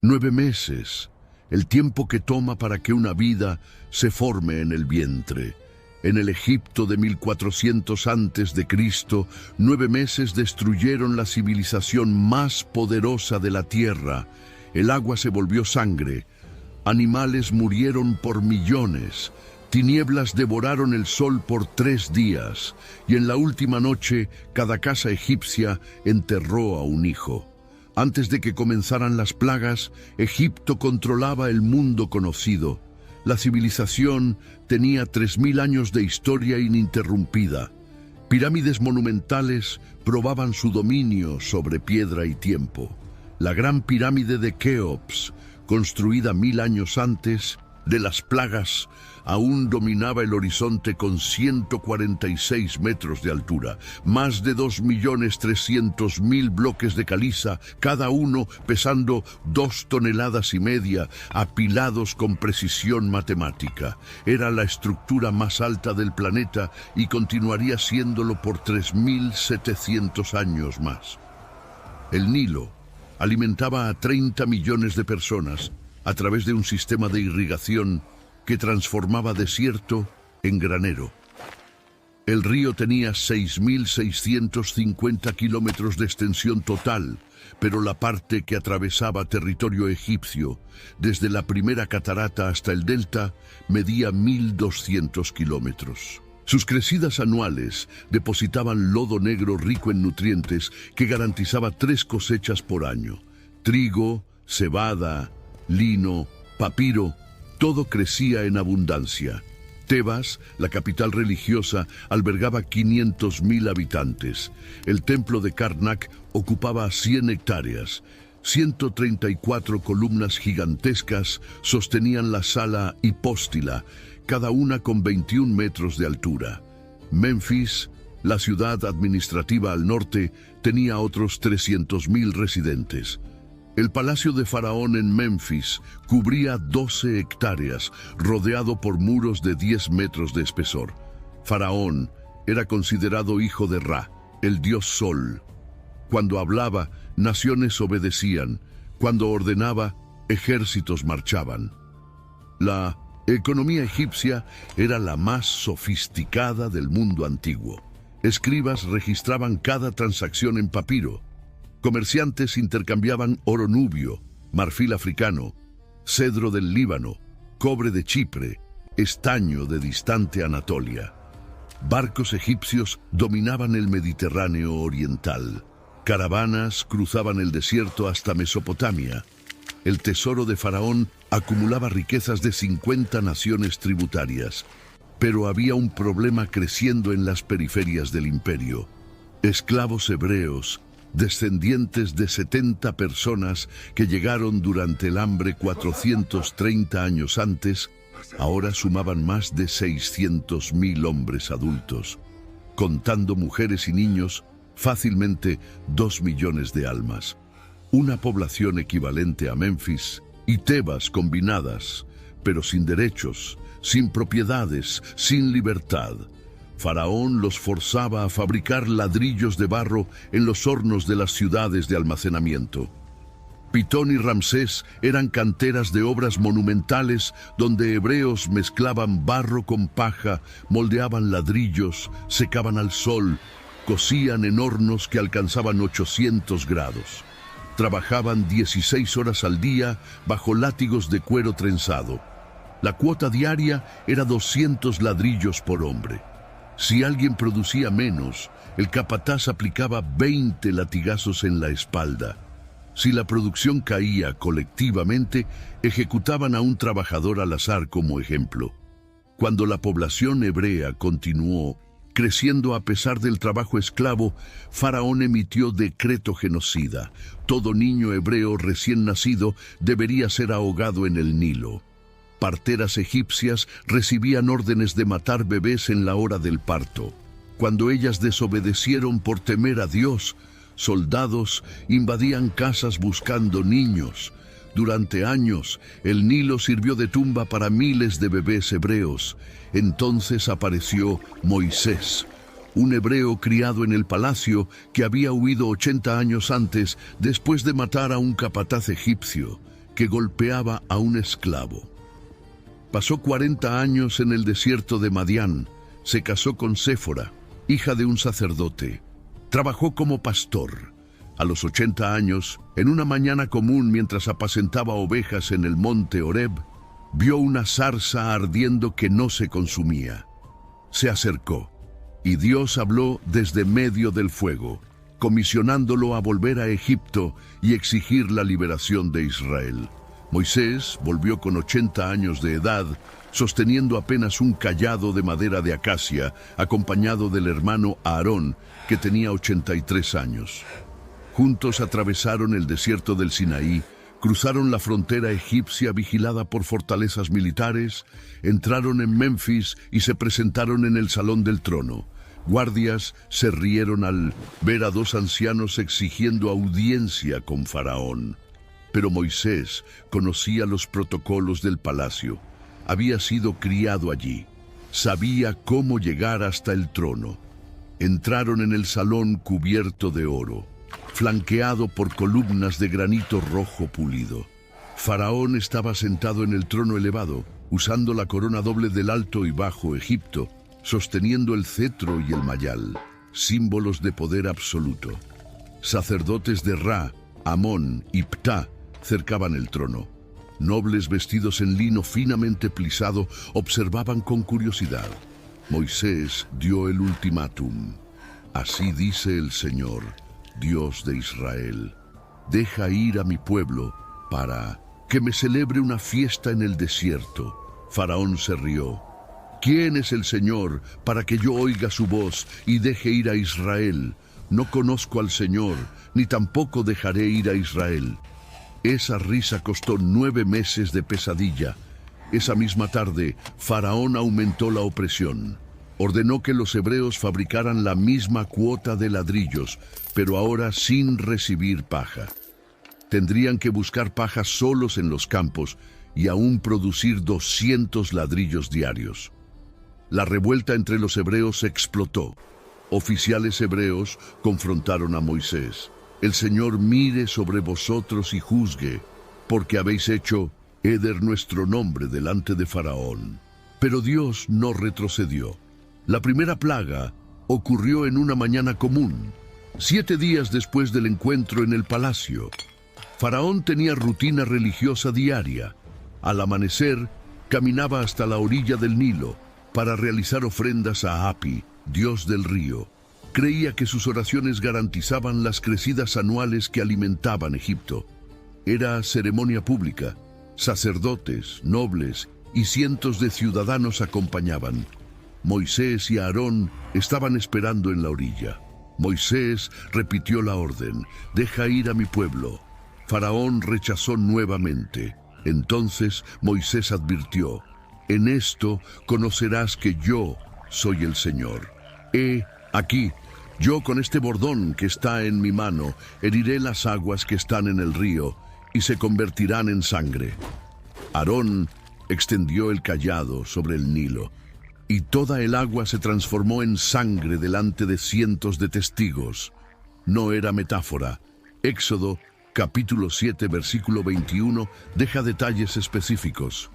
9 meses, el tiempo que toma para que una vida se forme en el vientre. En el Egipto de 1400 a.C., 9 meses destruyeron la civilización más poderosa de la tierra. El agua se volvió sangre. Animales murieron por millones. Tinieblas devoraron el sol por 3 días. Y en la última noche, cada casa egipcia enterró a un hijo. Antes de que comenzaran las plagas, Egipto controlaba el mundo conocido. La civilización tenía 3000 años de historia ininterrumpida. Pirámides monumentales probaban su dominio sobre piedra y tiempo. La gran pirámide de Keops, construida 1000 años antes de las plagas, aún dominaba el horizonte con 146 metros de altura. Más de 2.300.000 bloques de caliza, cada uno pesando 2,5 toneladas, apilados con precisión matemática. Era la estructura más alta del planeta y continuaría siéndolo por 3.700 años más. El Nilo alimentaba a 30 millones de personas a través de un sistema de irrigación que transformaba desierto en granero. El río tenía 6.650 kilómetros de extensión total, pero la parte que atravesaba territorio egipcio, desde la primera catarata hasta el delta, medía 1.200 kilómetros. Sus crecidas anuales depositaban lodo negro rico en nutrientes que garantizaba 3 cosechas por año: trigo, cebada, lino, papiro. Todo crecía en abundancia. Tebas, la capital religiosa, albergaba 500.000 habitantes. El templo de Karnak ocupaba 100 hectáreas. 134 columnas gigantescas sostenían la sala hipóstila, cada una con 21 metros de altura. Memphis, la ciudad administrativa al norte, tenía otros 300.000 residentes. El palacio de Faraón en Memphis cubría 12 hectáreas, rodeado por muros de 10 metros de espesor. Faraón era considerado hijo de Ra, el dios Sol. Cuando hablaba, naciones obedecían. Cuando ordenaba, ejércitos marchaban. La economía egipcia era la más sofisticada del mundo antiguo. Escribas registraban cada transacción en papiro. Comerciantes intercambiaban oro nubio, marfil africano, cedro del Líbano, cobre de Chipre, estaño de distante Anatolia. Barcos egipcios dominaban el Mediterráneo oriental. Caravanas cruzaban el desierto hasta Mesopotamia. El tesoro de Faraón acumulaba riquezas de 50 naciones tributarias. Pero había un problema creciendo en las periferias del imperio. Esclavos hebreos, descendientes de 70 personas que llegaron durante el hambre 430 años antes, ahora sumaban más de 600.000 hombres adultos. Contando mujeres y niños, fácilmente 2 millones de almas. Una población equivalente a Memphis y Tebas combinadas, pero sin derechos, sin propiedades, sin libertad. Faraón los forzaba a fabricar ladrillos de barro en los hornos de las ciudades de almacenamiento. Pitón y Ramsés eran canteras de obras monumentales donde hebreos mezclaban barro con paja, moldeaban ladrillos, secaban al sol, cocían en hornos que alcanzaban 800 grados. Trabajaban 16 horas al día bajo látigos de cuero trenzado. La cuota diaria era 200 ladrillos por hombre. Si alguien producía menos, el capataz aplicaba 20 latigazos en la espalda. Si la producción caía colectivamente, ejecutaban a un trabajador al azar como ejemplo. Cuando la población hebrea continuó creciendo a pesar del trabajo esclavo, Faraón emitió decreto genocida. Todo niño hebreo recién nacido debería ser ahogado en el Nilo. Parteras egipcias recibían órdenes de matar bebés en la hora del parto. Cuando ellas desobedecieron por temer a Dios, soldados invadían casas buscando niños. Durante años, el Nilo sirvió de tumba para miles de bebés hebreos. Entonces apareció Moisés, un hebreo criado en el palacio que había huido 80 años antes después de matar a un capataz egipcio. que golpeaba a un esclavo. Pasó 40 años en el desierto de Madián. Se casó con Séfora, hija de un sacerdote. Trabajó como pastor. A los 80 años, en una mañana común mientras apacentaba ovejas en el monte Horeb, vio una zarza ardiendo que no se consumía. Se acercó, y Dios habló desde medio del fuego, comisionándolo a volver a Egipto y exigir la liberación de Israel. Moisés volvió con 80 años de edad, sosteniendo apenas un cayado de madera de acacia, acompañado del hermano Aarón, que tenía 83 años. Juntos atravesaron el desierto del Sinaí, cruzaron la frontera egipcia vigilada por fortalezas militares, entraron en Memphis y se presentaron en el salón del trono. Guardias se rieron al ver a dos ancianos exigiendo audiencia con Faraón. Pero Moisés conocía los protocolos del palacio. Había sido criado allí. Sabía cómo llegar hasta el trono. Entraron en el salón cubierto de oro, flanqueado por columnas de granito rojo pulido. Faraón estaba sentado en el trono elevado, usando la corona doble del Alto y Bajo Egipto, sosteniendo el cetro y el mayal, símbolos de poder absoluto. Sacerdotes de Ra, Amón y Ptah cercaban el trono. Nobles vestidos en lino finamente plisado observaban con curiosidad. Moisés dio el ultimátum. Así dice el Señor, Dios de Israel: deja ir a mi pueblo para que me celebre una fiesta en el desierto. Faraón se rió. ¿Quién es el Señor para que yo oiga su voz y deje ir a Israel? No conozco al Señor, ni tampoco dejaré ir a Israel. Esa risa costó 9 meses de pesadilla. Esa misma tarde, Faraón aumentó la opresión. Ordenó que los hebreos fabricaran la misma cuota de ladrillos, pero ahora sin recibir paja. Tendrían que buscar paja solos en los campos y aún producir 200 ladrillos diarios. La revuelta entre los hebreos explotó. Oficiales hebreos confrontaron a Moisés. El Señor mire sobre vosotros y juzgue, porque habéis hecho heder nuestro nombre delante de Faraón. Pero Dios no retrocedió. La primera plaga ocurrió en una mañana común, 7 días después del encuentro en el palacio. Faraón tenía rutina religiosa diaria. Al amanecer, caminaba hasta la orilla del Nilo para realizar ofrendas a Hapi, dios del río. Creía que sus oraciones garantizaban las crecidas anuales que alimentaban Egipto. Era ceremonia pública. Sacerdotes, nobles y cientos de ciudadanos acompañaban. Moisés y Aarón estaban esperando en la orilla. Moisés repitió la orden: deja ir a mi pueblo. Faraón rechazó nuevamente. Entonces Moisés advirtió: en esto conocerás que yo soy el Señor. Aquí, yo con este bordón que está en mi mano, heriré las aguas que están en el río, y se convertirán en sangre. Aarón extendió el cayado sobre el Nilo, y toda el agua se transformó en sangre delante de cientos de testigos. No era metáfora. Éxodo, capítulo 7, versículo 21, deja detalles específicos.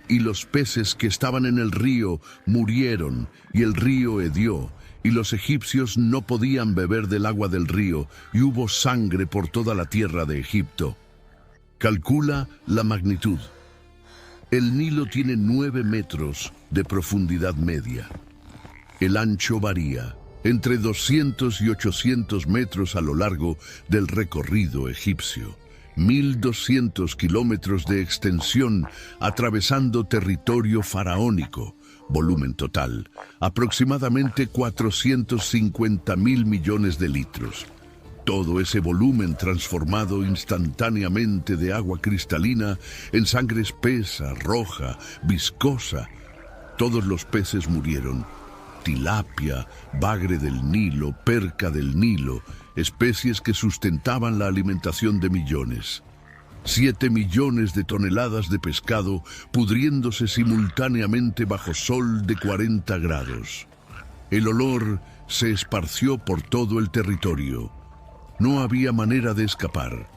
Y los peces que estaban en el río murieron, y el río hedió, y los egipcios no podían beber del agua del río, y hubo sangre por toda la tierra de Egipto. Calcula la magnitud. El Nilo tiene 9 metros de profundidad media. El ancho varía entre 200 y 800 metros a lo largo del recorrido egipcio. 1.200 kilómetros de extensión atravesando territorio faraónico. Volumen total, aproximadamente 450.000 millones de litros. Todo ese volumen transformado instantáneamente de agua cristalina en sangre espesa, roja, viscosa. Todos los peces murieron. Tilapia, bagre del Nilo, perca del Nilo, especies que sustentaban la alimentación de millones. 7 millones de toneladas de pescado pudriéndose simultáneamente bajo sol de 40 grados. El olor se esparció por todo el territorio. No había manera de escapar.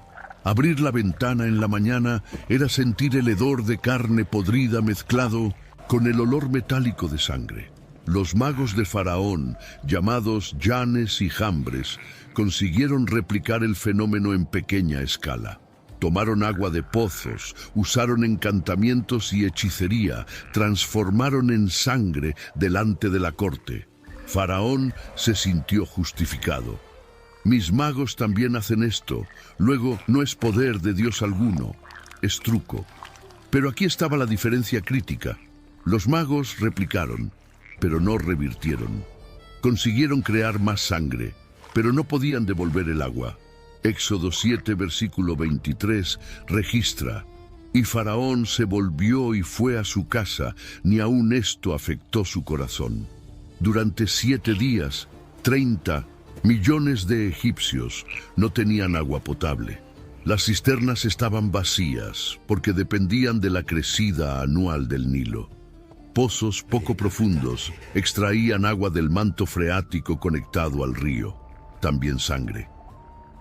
Abrir la ventana en la mañana era sentir el hedor de carne podrida mezclado con el olor metálico de sangre. Los magos de Faraón, llamados Janes y Jambres, consiguieron replicar el fenómeno en pequeña escala. Tomaron agua de pozos, usaron encantamientos y hechicería, transformaron en sangre delante de la corte. Faraón se sintió justificado. Mis magos también hacen esto. Luego, no es poder de Dios alguno, es truco. Pero aquí estaba la diferencia crítica. Los magos replicaron, pero no revirtieron. Consiguieron crear más sangre, pero no podían devolver el agua. Éxodo 7, versículo 23, registra: y Faraón se volvió y fue a su casa, ni aun esto afectó su corazón. Durante 7 días, 30 millones de egipcios no tenían agua potable. Las cisternas estaban vacías porque dependían de la crecida anual del Nilo. Pozos poco profundos extraían agua del manto freático conectado al río, también sangre.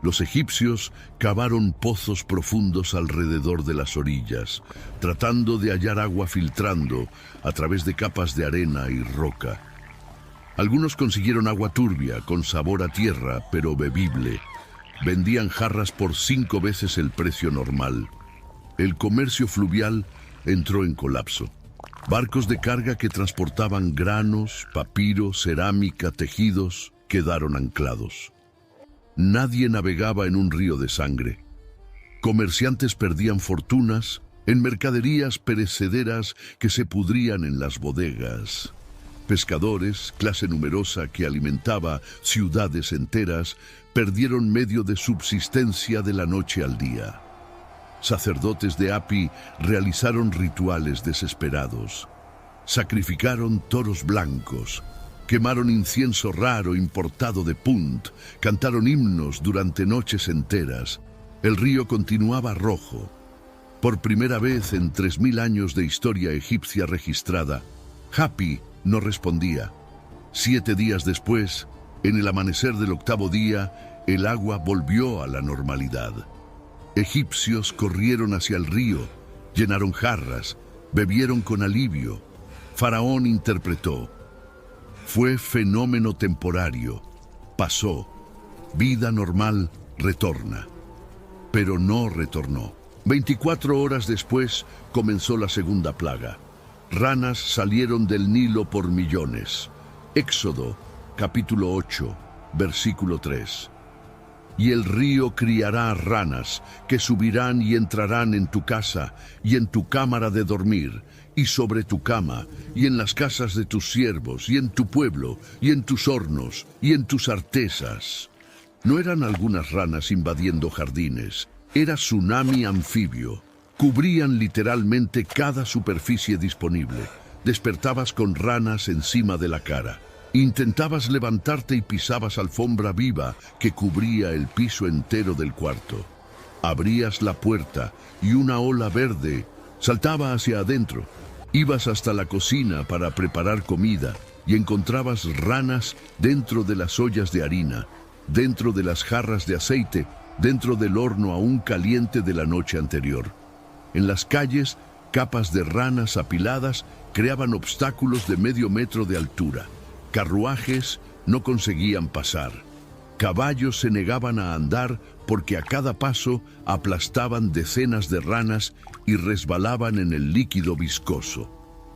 Los egipcios cavaron pozos profundos alrededor de las orillas, tratando de hallar agua filtrando a través de capas de arena y roca. Algunos consiguieron agua turbia, con sabor a tierra, pero bebible. Vendían jarras por 5 veces el precio normal. El comercio fluvial entró en colapso. Barcos de carga que transportaban granos, papiro, cerámica, tejidos, quedaron anclados. Nadie navegaba en un río de sangre. Comerciantes perdían fortunas en mercaderías perecederas que se pudrían en las bodegas. Pescadores, clase numerosa que alimentaba ciudades enteras, perdieron medio de subsistencia de la noche al día. Sacerdotes de Api realizaron rituales desesperados. Sacrificaron toros blancos, quemaron incienso raro importado de Punt, cantaron himnos durante noches enteras. El río continuaba rojo. Por primera vez en 3000 años de historia egipcia registrada, Hapi no respondía. 7 días después, en el amanecer del 8º día, el agua volvió a la normalidad. Egipcios corrieron hacia el río, llenaron jarras, bebieron con alivio. Faraón interpretó: fue fenómeno temporario, pasó, vida normal retorna. Pero no retornó. 24 horas después comenzó la segunda plaga. Ranas salieron del Nilo por millones. Éxodo, capítulo 8, versículo 3. Y el río criará ranas, que subirán y entrarán en tu casa, y en tu cámara de dormir, y sobre tu cama, y en las casas de tus siervos, y en tu pueblo, y en tus hornos, y en tus artesas. No eran algunas ranas invadiendo jardines, era tsunami anfibio. Cubrían literalmente cada superficie disponible. Despertabas con ranas encima de la cara. Intentabas levantarte y pisabas alfombra viva que cubría el piso entero del cuarto. Abrías la puerta y una ola verde saltaba hacia adentro. Ibas hasta la cocina para preparar comida y encontrabas ranas dentro de las ollas de harina, dentro de las jarras de aceite, dentro del horno aún caliente de la noche anterior. En las calles, capas de ranas apiladas creaban obstáculos de medio metro de altura. Carruajes no conseguían pasar. Caballos se negaban a andar porque a cada paso aplastaban decenas de ranas y resbalaban en el líquido viscoso.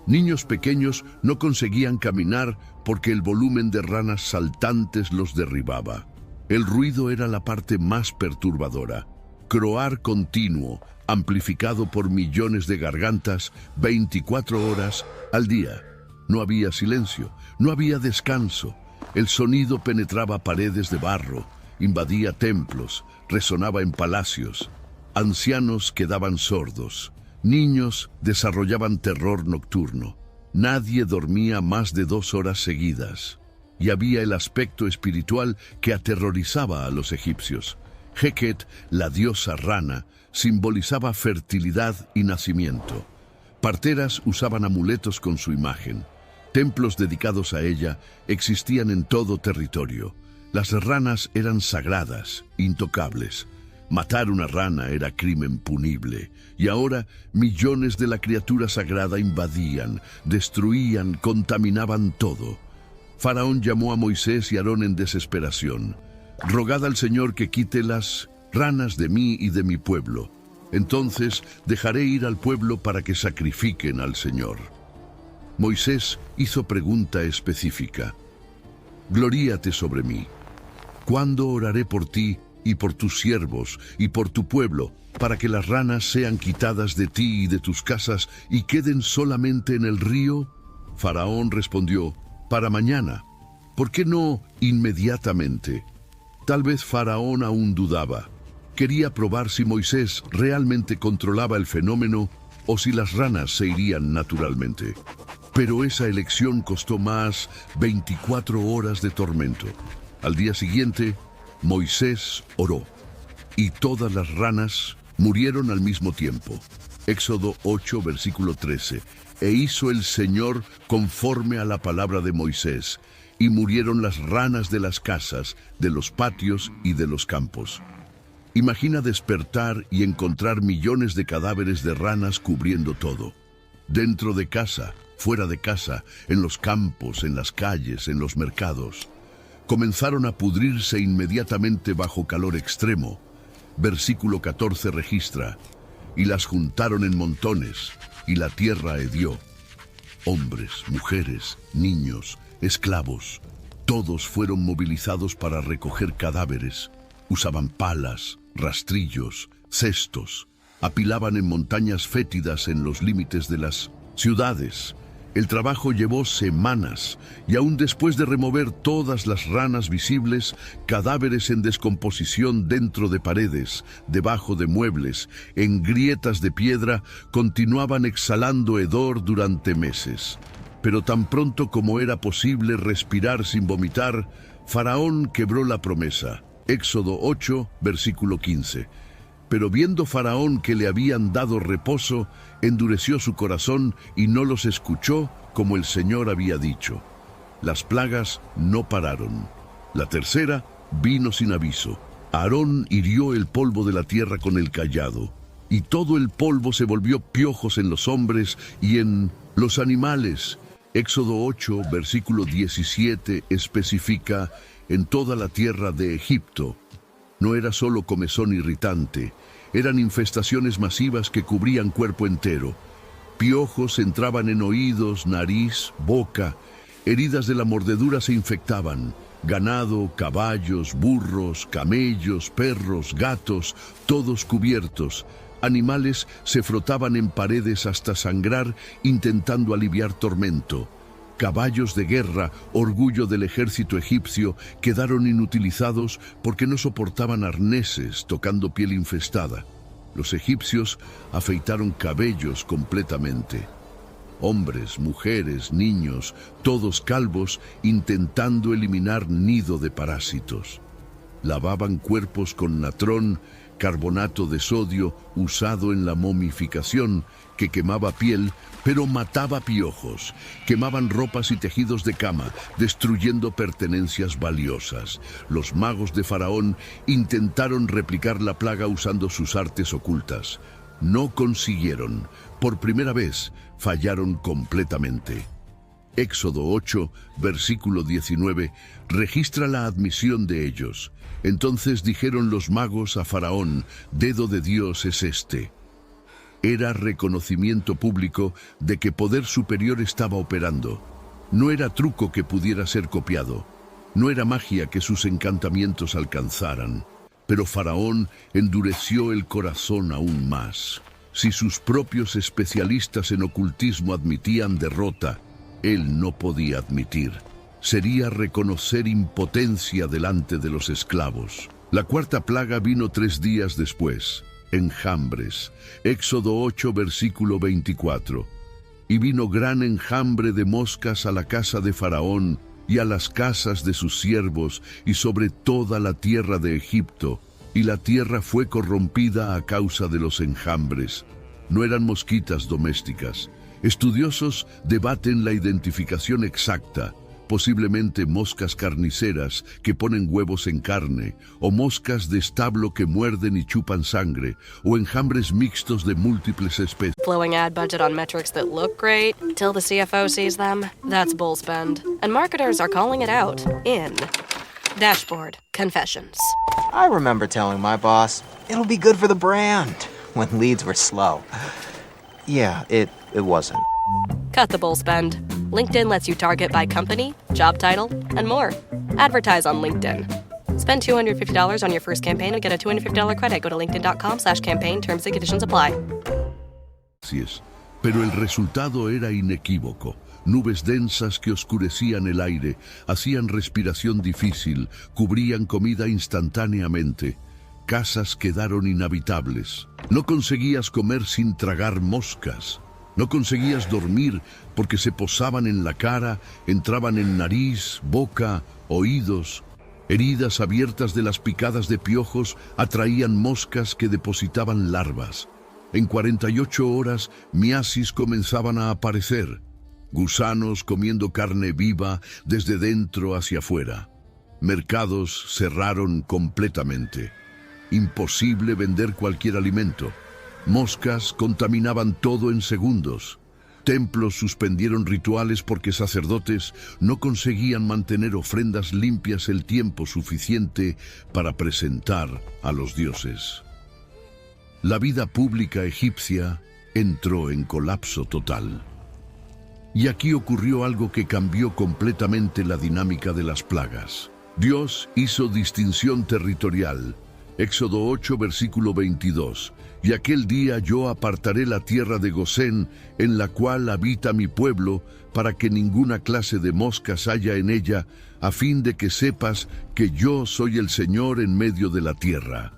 Niños pequeños no conseguían caminar porque el volumen de ranas saltantes los derribaba. El ruido era la parte más perturbadora. Croar continuo, amplificado por millones de gargantas, 24 horas al día. No había silencio, no había descanso. El sonido penetraba paredes de barro, invadía templos, resonaba en palacios. Ancianos quedaban sordos. Niños desarrollaban terror nocturno. Nadie dormía más de 2 horas seguidas. Y había el aspecto espiritual que aterrorizaba a los egipcios. Heket, la diosa rana, simbolizaba fertilidad y nacimiento. Parteras usaban amuletos con su imagen. Templos dedicados a ella existían en todo territorio. Las ranas eran sagradas, intocables. Matar una rana era crimen punible, y ahora millones de la criatura sagrada invadían, destruían, contaminaban todo. Faraón llamó a Moisés y Aarón en desesperación. «Rogad al Señor que quite las ranas de mí y de mi pueblo. Entonces dejaré ir al pueblo para que sacrifiquen al Señor». Moisés hizo pregunta específica. «Gloríate sobre mí. ¿Cuándo oraré por ti y por tus siervos y por tu pueblo, para que las ranas sean quitadas de ti y de tus casas y queden solamente en el río?» Faraón respondió: «Para mañana. ¿Por qué no inmediatamente?» Tal vez Faraón aún dudaba. Quería probar si Moisés realmente controlaba el fenómeno o si las ranas se irían naturalmente. Pero esa elección costó más 24 horas de tormento. Al día siguiente, Moisés oró, y todas las ranas murieron al mismo tiempo. Éxodo 8, versículo 13. «E hizo el Señor conforme a la palabra de Moisés, y murieron las ranas de las casas, de los patios y de los campos». Imagina despertar y encontrar millones de cadáveres de ranas cubriendo todo. Dentro de casa, fuera de casa, en los campos, en las calles, en los mercados. Comenzaron a pudrirse inmediatamente bajo calor extremo. Versículo 14 registra: «Y las juntaron en montones, y la tierra hedió». Hombres, mujeres, niños, esclavos, todos fueron movilizados para recoger cadáveres. Usaban palas, rastrillos, cestos, apilaban en montañas fétidas en los límites de las ciudades. El trabajo llevó semanas, y aún después de remover todas las ranas visibles, cadáveres en descomposición dentro de paredes, debajo de muebles, en grietas de piedra, continuaban exhalando hedor durante meses. Pero tan pronto como era posible respirar sin vomitar, Faraón quebró la promesa. Éxodo 8, versículo 15. Pero viendo Faraón que le habían dado reposo, endureció su corazón y no los escuchó como el Señor había dicho. Las plagas no pararon. La tercera vino sin aviso. Aarón hirió el polvo de la tierra con el cayado, y todo el polvo se volvió piojos en los hombres y en los animales. Éxodo 8, versículo 17 especifica: «En toda la tierra de Egipto». No era solo comezón irritante, eran infestaciones masivas que cubrían cuerpo entero. Piojos entraban en oídos, nariz, boca. Heridas de la mordedura se infectaban. Ganado, caballos, burros, camellos, perros, gatos, todos cubiertos. Animales se frotaban en paredes hasta sangrar, intentando aliviar tormento. Caballos de guerra, orgullo del ejército egipcio, quedaron inutilizados porque no soportaban arneses, tocando piel infestada. Los egipcios afeitaron cabellos completamente. Hombres, mujeres, niños, todos calvos, intentando eliminar nido de parásitos. Lavaban cuerpos con natrón, carbonato de sodio usado en la momificación, que quemaba piel, pero mataba piojos. Quemaban ropas y tejidos de cama, destruyendo pertenencias valiosas. Los magos de Faraón intentaron replicar la plaga usando sus artes ocultas. No consiguieron. Por primera vez, fallaron completamente. Éxodo 8, versículo 19, registra la admisión de ellos. Entonces dijeron los magos a Faraón: «Dedo de Dios es este». Era reconocimiento público de que poder superior estaba operando. No era truco que pudiera ser copiado. No era magia que sus encantamientos alcanzaran. Pero Faraón endureció el corazón aún más. Si sus propios especialistas en ocultismo admitían derrota, él no podía admitir. Sería reconocer impotencia delante de los esclavos. La cuarta plaga vino 3 días después. Enjambres. Éxodo 8, versículo 24. Y vino gran enjambre de moscas a la casa de Faraón y a las casas de sus siervos y sobre toda la tierra de Egipto, y la tierra fue corrompida a causa de los enjambres. No eran mosquitas domésticas. Estudiosos debaten la identificación exacta. posiblemente moscas carniceras que ponen huevos en carne, o moscas de establo que muerden y chupan sangre, o enjambres mixtos de múltiples especies. Blowing ad budget on metrics that look great till the CFO sees them. That's bull spend. And marketers are calling it out in Dashboard Confessions. I remember telling my boss, it'll be good for the brand, when leads were slow. Yeah, it wasn't. Cut the bull spend. LinkedIn lets you target by company, job title, and more. Advertise on LinkedIn. Spend $250 on your first campaign and get a $250 credit. Go to linkedin.com/campaign. Terms and conditions apply. Pero el resultado era inequívoco. Nubes densas que oscurecían el aire, hacían respiración difícil, cubrían comida instantáneamente. Casas quedaron inhabitables. No conseguías comer sin tragar moscas. No conseguías dormir porque se posaban en la cara, entraban en nariz, boca, oídos. Heridas abiertas de las picadas de piojos atraían moscas que depositaban larvas. En 48 horas, miasis comenzaban a aparecer. Gusanos comiendo carne viva desde dentro hacia afuera. Mercados cerraron completamente. Imposible vender cualquier alimento. Moscas contaminaban todo en segundos. Templos suspendieron rituales porque sacerdotes no conseguían mantener ofrendas limpias el tiempo suficiente para presentar a los dioses. La vida pública egipcia entró en colapso total. Y aquí ocurrió algo que cambió completamente la dinámica de las plagas. Dios hizo distinción territorial. Éxodo 8, versículo 22. Y aquel día yo apartaré la tierra de Gosén, en la cual habita mi pueblo, para que ninguna clase de moscas haya en ella, a fin de que sepas que yo soy el Señor en medio de la tierra.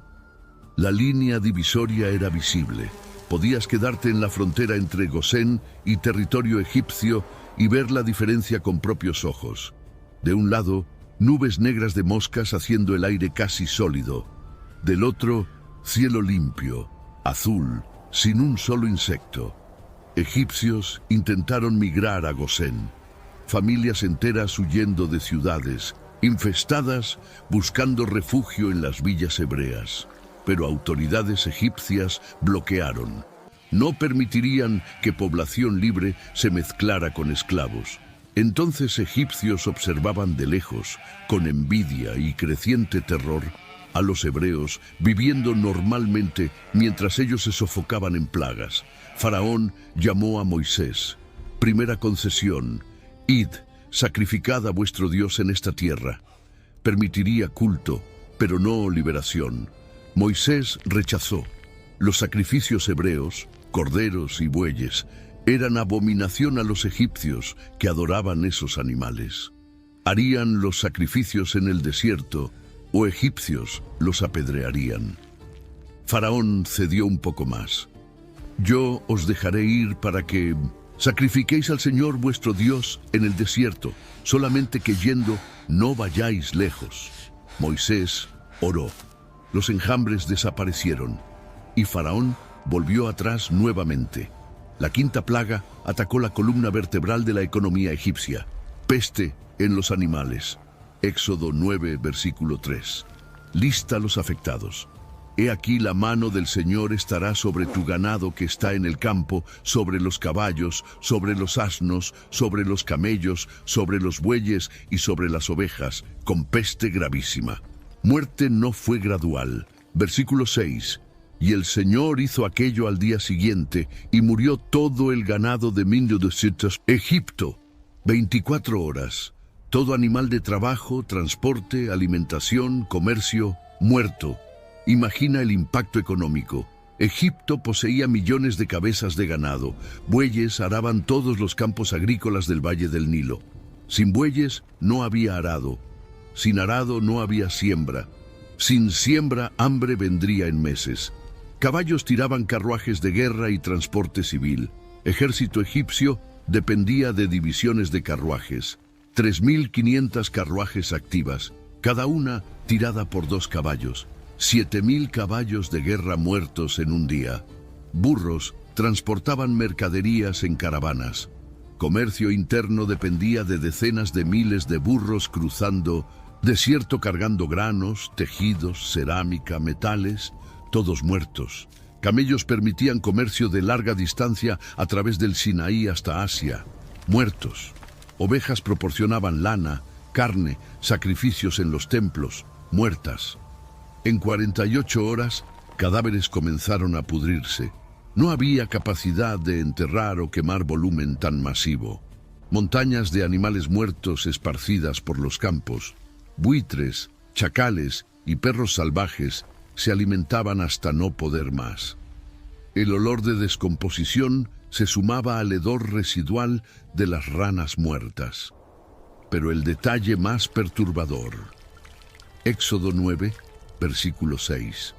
La línea divisoria era visible. Podías quedarte en la frontera entre Gosén y territorio egipcio y ver la diferencia con propios ojos. De un lado, nubes negras de moscas haciendo el aire casi sólido. Del otro, cielo limpio, azul, sin un solo insecto. Egipcios intentaron migrar a Gosén. Familias enteras huyendo de ciudades, infestadas, buscando refugio en las villas hebreas. Pero autoridades egipcias bloquearon. No permitirían que población libre se mezclara con esclavos. Entonces egipcios observaban de lejos, con envidia y creciente terror, a los hebreos viviendo normalmente mientras ellos se sofocaban en plagas. Faraón llamó a Moisés. Primera concesión: id, sacrificad a vuestro Dios en esta tierra. Permitiría culto, pero no liberación. Moisés rechazó. Los sacrificios hebreos, corderos y bueyes, eran abominación a los egipcios que adoraban esos animales. Harían los sacrificios en el desierto, o egipcios los apedrearían. Faraón cedió un poco más. Yo os dejaré ir para que sacrifiquéis al Señor vuestro Dios en el desierto, solamente que yendo no vayáis lejos. Moisés oró. Los enjambres desaparecieron y Faraón volvió atrás nuevamente. La quinta plaga atacó la columna vertebral de la economía egipcia. Peste en los animales. Éxodo 9, versículo 3. Lista los afectados. He aquí la mano del Señor estará sobre tu ganado que está en el campo, sobre los caballos, sobre los asnos, sobre los camellos, sobre los bueyes y sobre las ovejas, con peste gravísima. Muerte no fue gradual. Versículo 6. Y el Señor hizo aquello al día siguiente, y murió todo el ganado de Egipto. 24 horas. Todo animal de trabajo, transporte, alimentación, comercio, muerto. Imagina el impacto económico. Egipto poseía millones de cabezas de ganado. Bueyes araban todos los campos agrícolas del Valle del Nilo. Sin bueyes no había arado. Sin arado no había siembra. Sin siembra, hambre vendría en meses. Caballos tiraban carruajes de guerra y transporte civil. Ejército egipcio dependía de divisiones de carruajes. 3.500 carruajes activas, cada una tirada por 2 caballos. 7.000 caballos de guerra muertos en un día. Burros transportaban mercaderías en caravanas. comercio interno dependía de decenas de miles de burros cruzando desierto cargando granos, tejidos, cerámica, metales, todos muertos. Camellos permitían comercio de larga distancia a través del Sinaí hasta Asia, muertos. Ovejas proporcionaban lana, carne, sacrificios en los templos, muertas. En 48 horas, cadáveres comenzaron a pudrirse. No había capacidad de enterrar o quemar volumen tan masivo. Montañas de animales muertos esparcidas por los campos. Buitres, chacales y perros salvajes se alimentaban hasta no poder más. El olor de descomposición se sumaba al hedor residual de las ranas muertas. Pero el detalle más perturbador. Éxodo 9, versículo 6.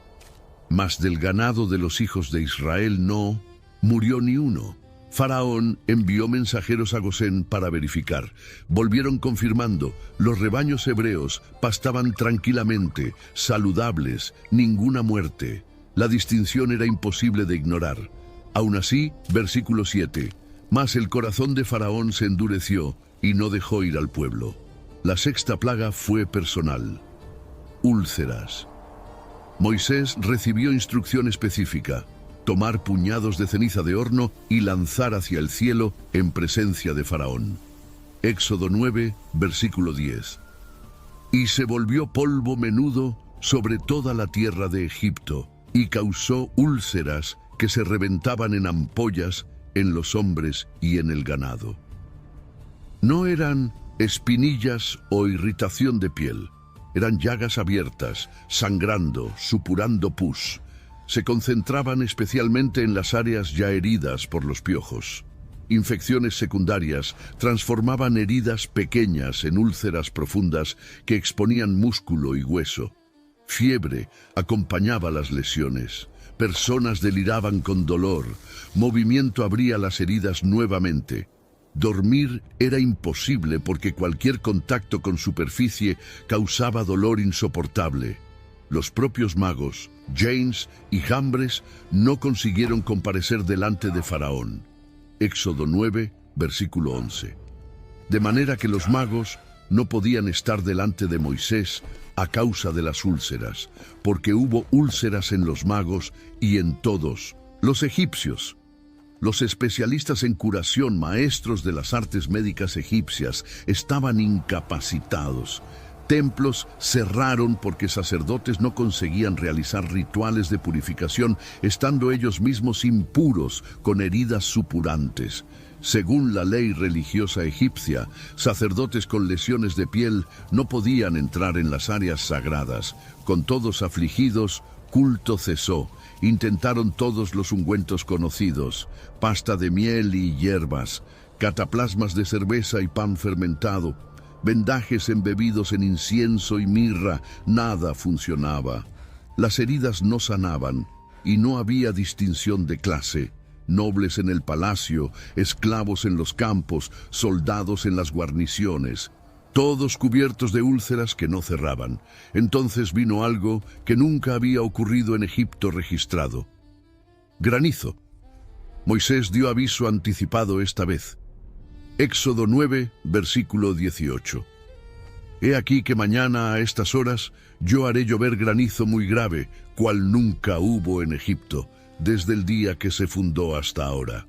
Mas del ganado de los hijos de Israel no murió ni uno. Faraón envió mensajeros a Gosén para verificar. Volvieron confirmando, los rebaños hebreos pastaban tranquilamente, saludables, ninguna muerte. La distinción era imposible de ignorar. Aún así, versículo 7, mas el corazón de Faraón se endureció y no dejó ir al pueblo. La sexta plaga fue personal. Úlceras. Moisés recibió instrucción específica: tomar puñados de ceniza de horno y lanzar hacia el cielo en presencia de Faraón. Éxodo 9, versículo 10. Y se volvió polvo menudo sobre toda la tierra de Egipto, y causó úlceras que se reventaban en ampollas en los hombres y en el ganado. No eran espinillas o irritación de piel. Eran llagas abiertas, sangrando, supurando pus. Se concentraban especialmente en las áreas ya heridas por los piojos. Infecciones secundarias transformaban heridas pequeñas en úlceras profundas que exponían músculo y hueso. Fiebre acompañaba las lesiones. Personas deliraban con dolor. Movimiento abría las heridas nuevamente. Dormir era imposible porque cualquier contacto con superficie causaba dolor insoportable. Los propios magos, Janes y Jambres, no consiguieron comparecer delante de Faraón. Éxodo 9, versículo 11. De manera que los magos no podían estar delante de Moisés a causa de las úlceras, porque hubo úlceras en los magos y en todos los egipcios. Los especialistas en curación, maestros de las artes médicas egipcias, estaban incapacitados. Templos cerraron porque sacerdotes no conseguían realizar rituales de purificación, estando ellos mismos impuros con heridas supurantes. Según la ley religiosa egipcia, sacerdotes con lesiones de piel no podían entrar en las áreas sagradas. Con todos afligidos, culto cesó. Intentaron todos los ungüentos conocidos, pasta de miel y hierbas, cataplasmas de cerveza y pan fermentado, vendajes embebidos en incienso y mirra, nada funcionaba. Las heridas no sanaban y no había distinción de clase. Nobles en el palacio, esclavos en los campos, soldados en las guarniciones, todos cubiertos de úlceras que no cerraban. Entonces vino algo que nunca había ocurrido en Egipto registrado. Granizo. Moisés dio aviso anticipado esta vez. Éxodo 9, versículo 18. He aquí que mañana a estas horas yo haré llover granizo muy grave, cual nunca hubo en Egipto, desde el día que se fundó hasta ahora.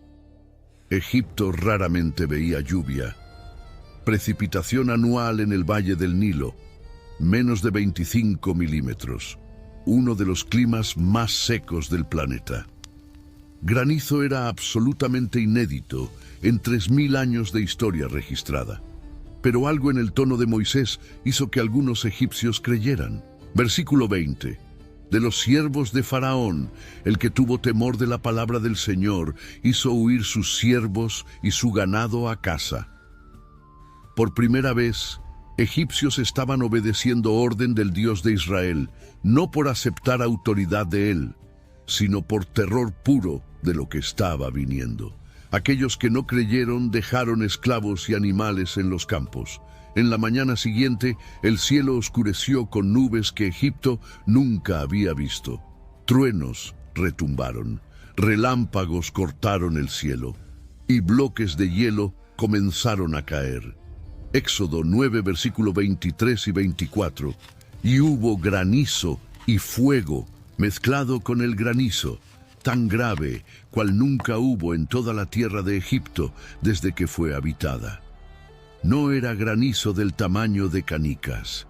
Egipto raramente veía lluvia. Precipitación anual en el Valle del Nilo, menos de 25 milímetros, uno de los climas más secos del planeta. Granizo era absolutamente inédito en 3000 años de historia registrada. Pero algo en el tono de Moisés hizo que algunos egipcios creyeran. Versículo 20. De los siervos de Faraón, el que tuvo temor de la palabra del Señor, hizo huir sus siervos y su ganado a casa. Por primera vez, egipcios estaban obedeciendo orden del Dios de Israel, no por aceptar autoridad de él, sino por terror puro de lo que estaba viniendo. Aquellos que no creyeron dejaron esclavos y animales en los campos. En la mañana siguiente, el cielo oscureció con nubes que Egipto nunca había visto. Truenos retumbaron, relámpagos cortaron el cielo, y bloques de hielo comenzaron a caer. Éxodo 9, versículo 23 y 24. Y hubo granizo y fuego mezclado con el granizo, tan grave cual nunca hubo en toda la tierra de Egipto desde que fue habitada. No era granizo del tamaño de canicas.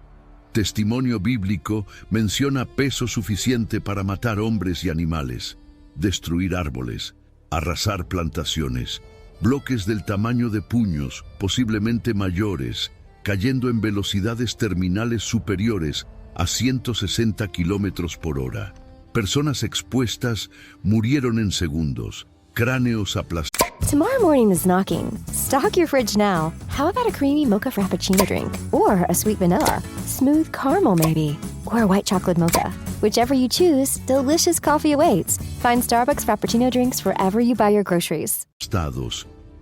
Testimonio bíblico menciona peso suficiente para matar hombres y animales, destruir árboles, arrasar plantaciones, bloques del tamaño de puños, posiblemente mayores, cayendo en velocidades terminales superiores a 160 kilómetros por hora. Personas expuestas murieron en segundos, cráneos aplastados. Tomorrow morning is knocking. Stock your fridge now. How about a creamy mocha frappuccino drink? Or a sweet vanilla? Smooth caramel maybe? Or a white chocolate mocha? Whichever you choose, delicious coffee awaits. Find Starbucks Frappuccino drinks wherever you buy your groceries.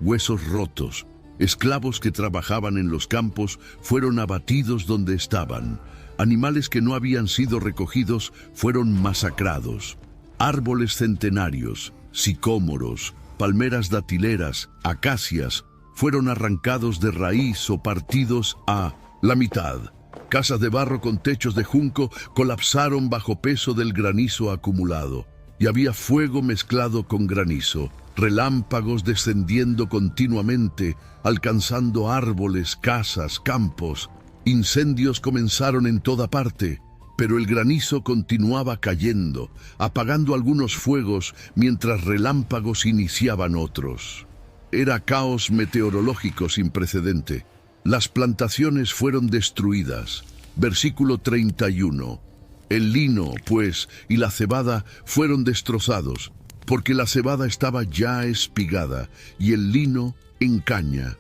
Huesos rotos, esclavos que trabajaban en los campos fueron abatidos donde estaban. Animales que no habían sido recogidos fueron masacrados. Árboles centenarios, sicómoros, palmeras datileras, acacias, fueron arrancados de raíz o partidos a la mitad. Casas de barro con techos de junco colapsaron bajo peso del granizo acumulado. Y había fuego mezclado con granizo, relámpagos descendiendo continuamente, alcanzando árboles, casas, campos. Incendios comenzaron en toda parte, pero el granizo continuaba cayendo, apagando algunos fuegos mientras relámpagos iniciaban otros. Era caos meteorológico sin precedente. Las plantaciones fueron destruidas. Versículo 31. El lino, pues, y la cebada fueron destrozados, porque la cebada estaba ya espigada, y el lino en caña.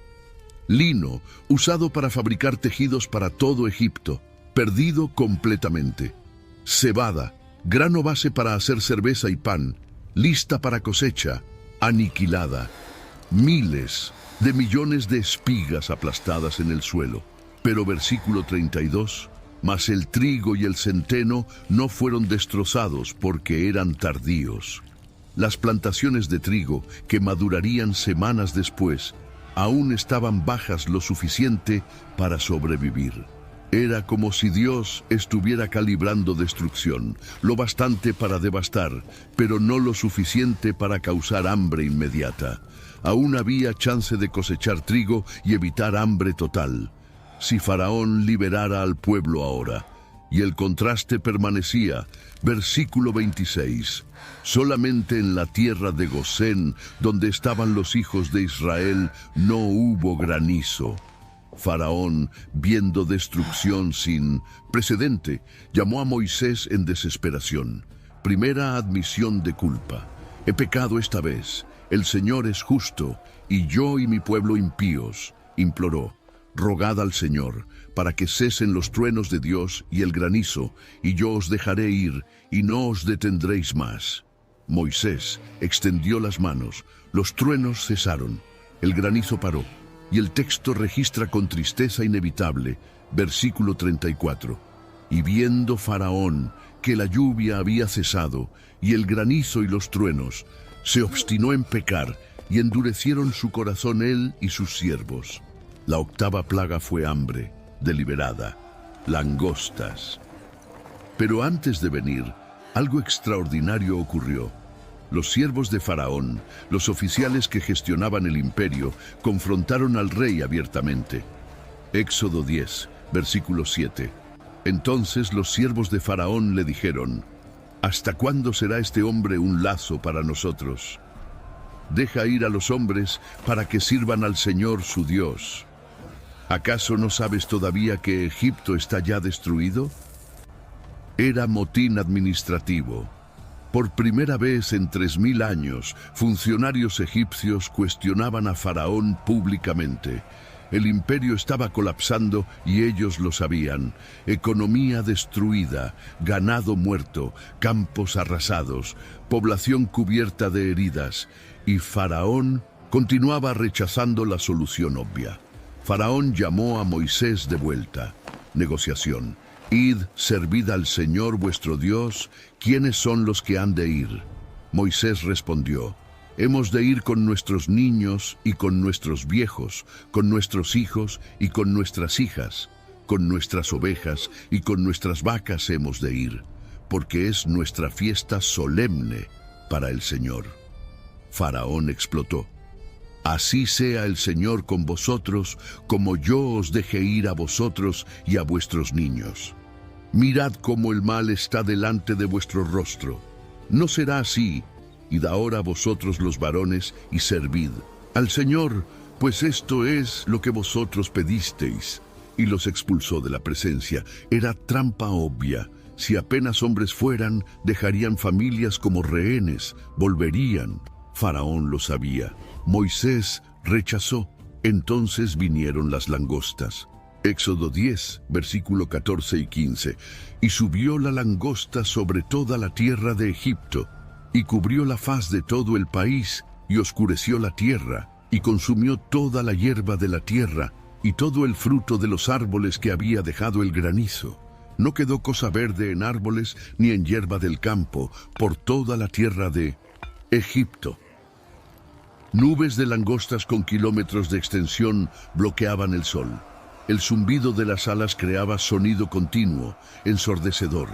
Lino, usado para fabricar tejidos para todo Egipto, perdido completamente. Cebada, grano base para hacer cerveza y pan, lista para cosecha, aniquilada. Miles de millones de espigas aplastadas en el suelo. Pero versículo 32, mas el trigo y el centeno no fueron destrozados porque eran tardíos. Las plantaciones de trigo, que madurarían semanas después, aún estaban bajas lo suficiente para sobrevivir. Era como si Dios estuviera calibrando destrucción, lo bastante para devastar, pero no lo suficiente para causar hambre inmediata. Aún había chance de cosechar trigo y evitar hambre total, si Faraón liberara al pueblo ahora. Y el contraste permanecía. Versículo 26. Solamente en la tierra de Gosén, donde estaban los hijos de Israel, no hubo granizo. Faraón, viendo destrucción sin precedente, llamó a Moisés en desesperación. Primera admisión de culpa. He pecado esta vez. El Señor es justo, y yo y mi pueblo impíos. Imploró. Rogad al Señor, para que cesen los truenos de Dios y el granizo, y yo os dejaré ir, y no os detendréis más. Moisés extendió las manos, los truenos cesaron, el granizo paró, y el texto registra con tristeza inevitable, versículo 34. Y viendo Faraón que la lluvia había cesado, y el granizo y los truenos, se obstinó en pecar, y endurecieron su corazón él y sus siervos. La octava plaga fue hambre, deliberada, langostas. Pero antes de venir, algo extraordinario ocurrió. Los siervos de Faraón, los oficiales que gestionaban el imperio, confrontaron al rey abiertamente. Éxodo 10, versículo 7. Entonces los siervos de Faraón le dijeron: ¿hasta cuándo será este hombre un lazo para nosotros? Deja ir a los hombres para que sirvan al Señor su Dios. ¿Acaso no sabes todavía que Egipto está ya destruido? Era motín administrativo. Por primera vez en 3000 años, funcionarios egipcios cuestionaban a Faraón públicamente. El imperio estaba colapsando y ellos lo sabían. Economía destruida, ganado muerto, campos arrasados, población cubierta de heridas. Y Faraón continuaba rechazando la solución obvia. Faraón llamó a Moisés de vuelta. Negociación. Id, servid al Señor vuestro Dios. ¿Quiénes son los que han de ir? Moisés respondió: Hemos de ir con nuestros niños y con nuestros viejos, con nuestros hijos y con nuestras hijas, con nuestras ovejas y con nuestras vacas hemos de ir, porque es nuestra fiesta solemne para el Señor. Faraón explotó. Así sea el Señor con vosotros, como yo os deje ir a vosotros y a vuestros niños. Mirad cómo el mal está delante de vuestro rostro. No será así. Id ahora vosotros los varones y servid al Señor, pues esto es lo que vosotros pedisteis. Y los expulsó de la presencia. Era trampa obvia. Si apenas hombres fueran, dejarían familias como rehenes, volverían. Faraón lo sabía. Moisés rechazó. Entonces vinieron las langostas. Éxodo 10, versículo 14 y 15. Y subió la langosta sobre toda la tierra de Egipto, y cubrió la faz de todo el país, y oscureció la tierra, y consumió toda la hierba de la tierra, y todo el fruto de los árboles que había dejado el granizo. No quedó cosa verde en árboles, ni en hierba del campo, por toda la tierra de Egipto. Nubes de langostas con kilómetros de extensión bloqueaban el sol. El zumbido de las alas creaba sonido continuo, ensordecedor.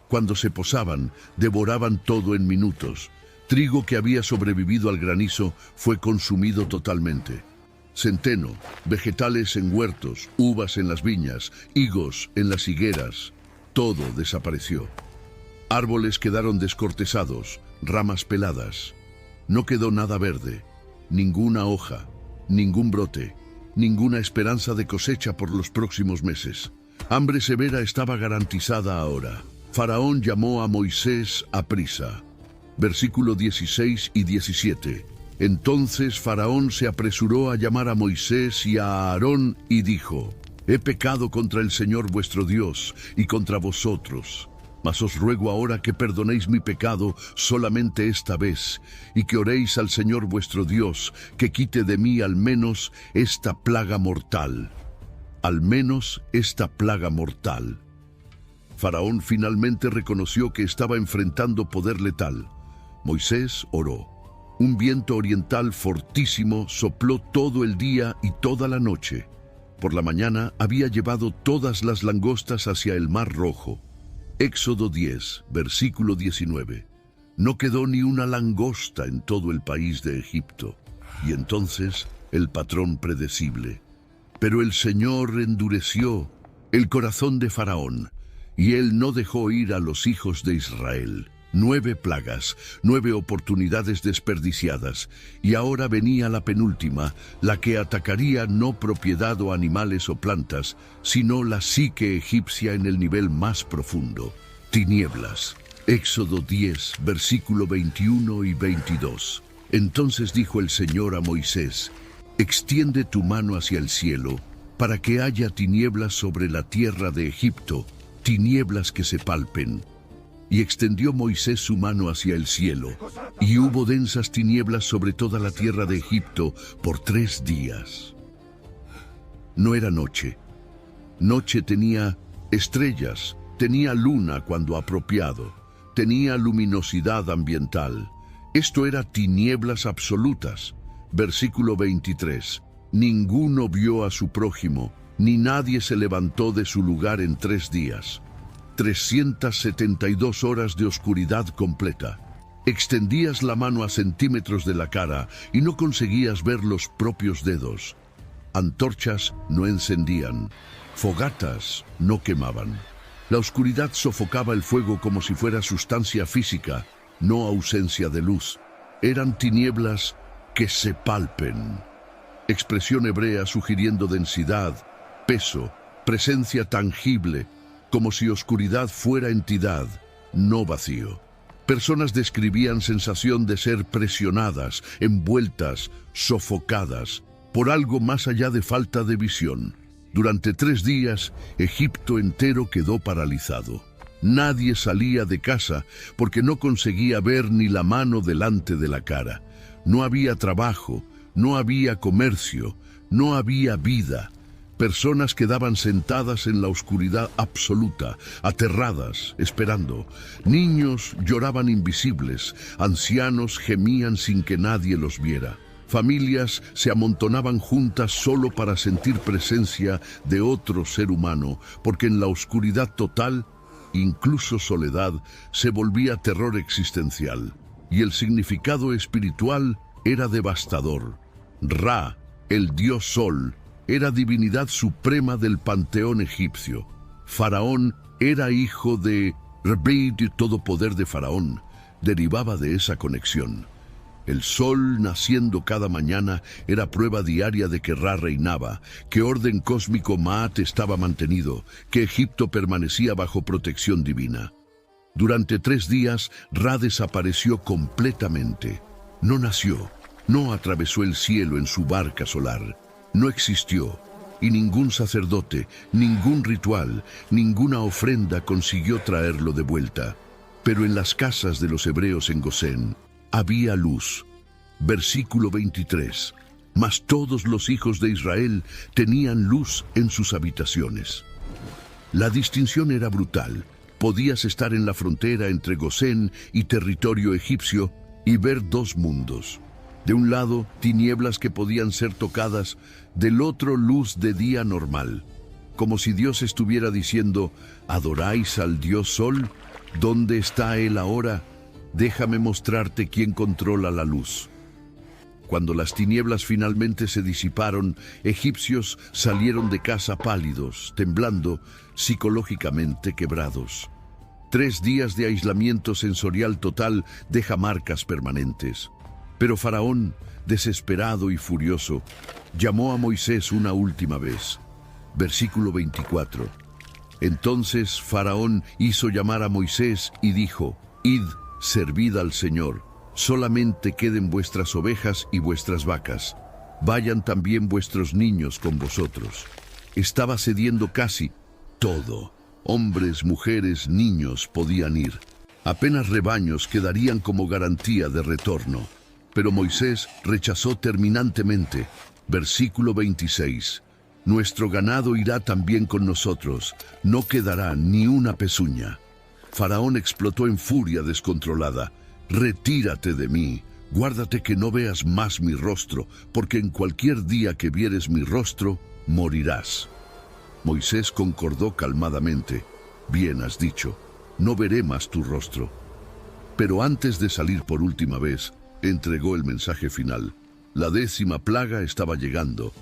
Cuando se posaban, devoraban todo en minutos. Trigo que había sobrevivido al granizo fue consumido totalmente. Centeno, vegetales en huertos, uvas en las viñas, higos en las higueras, todo desapareció. Árboles quedaron descortezados, ramas peladas. No quedó nada verde, ninguna hoja, ningún brote, ninguna esperanza de cosecha por los próximos meses. Hambre severa estaba garantizada ahora. Faraón llamó a Moisés a prisa. Versículo 16 y 17. Entonces Faraón se apresuró a llamar a Moisés y a Aarón y dijo: He pecado contra el Señor vuestro Dios y contra vosotros. Mas os ruego ahora que perdonéis mi pecado solamente esta vez, y que oréis al Señor vuestro Dios, que quite de mí al menos esta plaga mortal. Al menos esta plaga mortal. Faraón finalmente reconoció que estaba enfrentando poder letal. Moisés oró. Un viento oriental fortísimo sopló todo el día y toda la noche. Por la mañana había llevado todas las langostas hacia el Mar Rojo. Éxodo 10, versículo 19. No quedó ni una langosta en todo el país de Egipto. Y entonces el patrón predecible. Pero el Señor endureció el corazón de Faraón, y él no dejó ir a los hijos de Israel. 9 plagas, 9 oportunidades desperdiciadas, y ahora venía la penúltima, la que atacaría no propiedad o animales o plantas, sino la psique egipcia en el nivel más profundo. Tinieblas. Éxodo 10, versículo 21 y 22. Entonces dijo el Señor a Moisés: Extiende tu mano hacia el cielo, para que haya tinieblas sobre la tierra de Egipto, tinieblas que se palpen. Y extendió Moisés su mano hacia el cielo, y hubo densas tinieblas sobre toda la tierra de Egipto por 3 días. No era noche. Noche tenía estrellas, tenía luna cuando apropiado, tenía luminosidad ambiental. Esto era tinieblas absolutas. Versículo 23. Ninguno vio a su prójimo, ni nadie se levantó de su lugar en 3 días. 372 horas de oscuridad completa. Extendías la mano a centímetros de la cara y no conseguías ver los propios dedos. Antorchas no encendían, fogatas no quemaban. La oscuridad sofocaba el fuego como si fuera sustancia física, no ausencia de luz. Eran tinieblas que se palpen. Expresión hebrea sugiriendo densidad, peso, presencia tangible, como si oscuridad fuera entidad, no vacío. Personas describían sensación de ser presionadas, envueltas, sofocadas, por algo más allá de falta de visión. Durante 3 días, Egipto entero quedó paralizado. Nadie salía de casa porque no conseguía ver ni la mano delante de la cara. No había trabajo, no había comercio, no había vida. Personas quedaban sentadas en la oscuridad absoluta, aterradas, esperando. Niños lloraban invisibles, ancianos gemían sin que nadie los viera. Familias se amontonaban juntas solo para sentir presencia de otro ser humano, porque en la oscuridad total, incluso soledad, se volvía terror existencial. Y el significado espiritual era devastador. Ra, el dios Sol, era divinidad suprema del panteón egipcio. Faraón era hijo de Re, y todo poder de Faraón derivaba de esa conexión. El sol naciendo cada mañana era prueba diaria de que Ra reinaba, que orden cósmico Maat estaba mantenido, que Egipto permanecía bajo protección divina. Durante 3 días, Ra desapareció completamente. No nació, no atravesó el cielo en su barca solar. No existió, y ningún sacerdote, ningún ritual, ninguna ofrenda consiguió traerlo de vuelta. Pero en las casas de los hebreos en Gosén había luz. Versículo 23. Mas todos los hijos de Israel tenían luz en sus habitaciones. La distinción era brutal. Podías estar en la frontera entre Gosén y territorio egipcio y ver 2 mundos. De un lado, tinieblas que podían ser tocadas, del otro luz de día normal. Como si Dios estuviera diciendo, ¿adoráis al Dios Sol? ¿Dónde está Él ahora? Déjame mostrarte quién controla la luz. Cuando las tinieblas finalmente se disiparon, egipcios salieron de casa pálidos, temblando, psicológicamente quebrados. 3 días de aislamiento sensorial total deja marcas permanentes. Pero Faraón, desesperado y furioso, llamó a Moisés una última vez. Versículo 24. Entonces Faraón hizo llamar a Moisés y dijo, «Id, servid al Señor, solamente queden vuestras ovejas y vuestras vacas. Vayan también vuestros niños con vosotros». Estaba cediendo casi todo. Hombres, mujeres, niños podían ir. Apenas rebaños quedarían como garantía de retorno. Pero Moisés rechazó terminantemente. Versículo 26. Nuestro ganado irá también con nosotros, no quedará ni una pezuña. Faraón explotó en furia descontrolada. Retírate de mí, guárdate que no veas más mi rostro, porque en cualquier día que vieres mi rostro, morirás. Moisés concordó calmadamente. Bien has dicho, no veré más tu rostro. Pero antes de salir por última vez, entregó el mensaje final. La 10ª plaga estaba llegando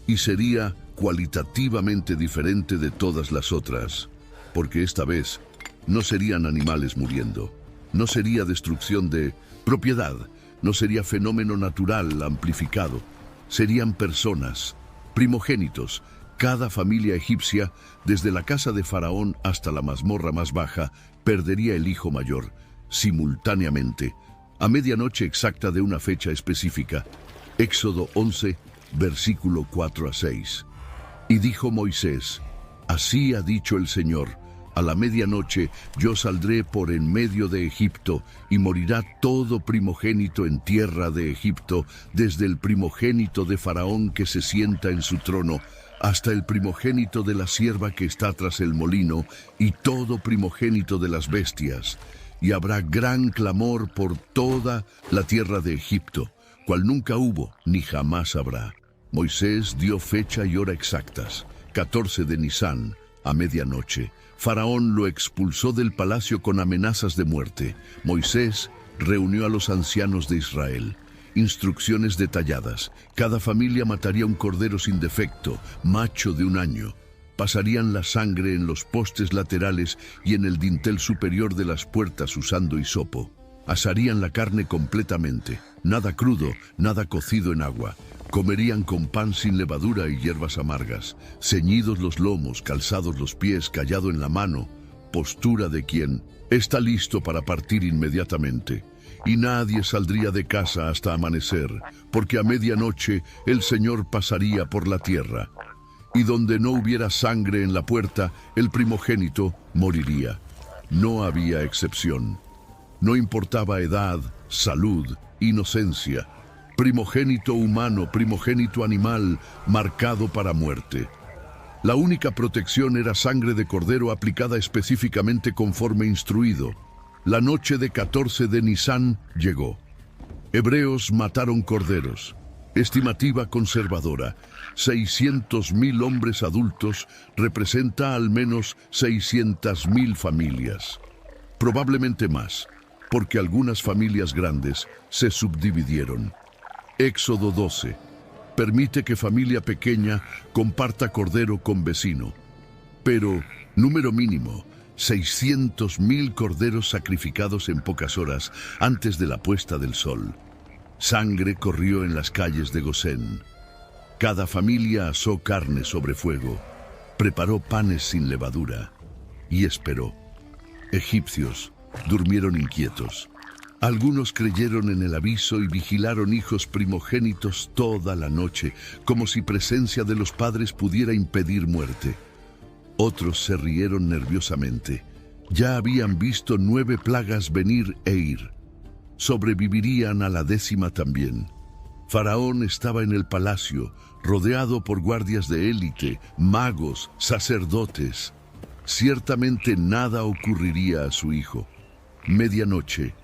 y sería cualitativamente diferente de todas las otras, porque esta vez no serían animales muriendo, no sería destrucción de propiedad, no sería fenómeno natural amplificado, serían personas, primogénitos. Cada familia egipcia, desde la casa de Faraón hasta la mazmorra más baja, perdería el hijo mayor, simultáneamente, a medianoche exacta de una fecha específica. Éxodo 11, versículo 4 a 6. Y dijo Moisés, así ha dicho el Señor, a la medianoche yo saldré por en medio de Egipto, y morirá todo primogénito en tierra de Egipto, desde el primogénito de Faraón que se sienta en su trono, hasta el primogénito de la sierva que está tras el molino, y todo primogénito de las bestias. Y habrá gran clamor por toda la tierra de Egipto, cual nunca hubo ni jamás habrá. Moisés dio fecha y hora exactas, 14 de Nisán, a medianoche. Faraón lo expulsó del palacio con amenazas de muerte. Moisés reunió a los ancianos de Israel. Instrucciones detalladas. Cada familia mataría un cordero sin defecto, macho de 1 año. Pasarían la sangre en los postes laterales y en el dintel superior de las puertas usando hisopo. Asarían la carne completamente, nada crudo, nada cocido en agua. Comerían con pan sin levadura y hierbas amargas, ceñidos los lomos, calzados los pies, callado en la mano, postura de quien está listo para partir inmediatamente. Y nadie saldría de casa hasta amanecer, porque a medianoche el Señor pasaría por la tierra. Y donde no hubiera sangre en la puerta, el primogénito moriría. No había excepción. No importaba edad, salud, inocencia. Primogénito humano, primogénito animal, marcado para muerte. La única protección era sangre de cordero aplicada específicamente conforme instruido. La noche de 14 de Nisán llegó. Hebreos mataron corderos. Estimativa conservadora. 600.000 hombres adultos representa al menos 600.000 familias. Probablemente más, porque algunas familias grandes se subdividieron. Éxodo 12. Permite que familia pequeña comparta cordero con vecino. Pero, número mínimo, 600.000 corderos sacrificados en pocas horas antes de la puesta del sol. Sangre corrió en las calles de Gosén. Cada familia asó carne sobre fuego, preparó panes sin levadura y esperó. Egipcios durmieron inquietos. Algunos creyeron en el aviso y vigilaron hijos primogénitos toda la noche, como si presencia de los padres pudiera impedir muerte. Otros se rieron nerviosamente. Ya habían visto 9 plagas venir e ir. Sobrevivirían a la 10ª también. Faraón estaba en el palacio, rodeado por guardias de élite, magos, sacerdotes. Ciertamente nada ocurriría a su hijo. Medianoche.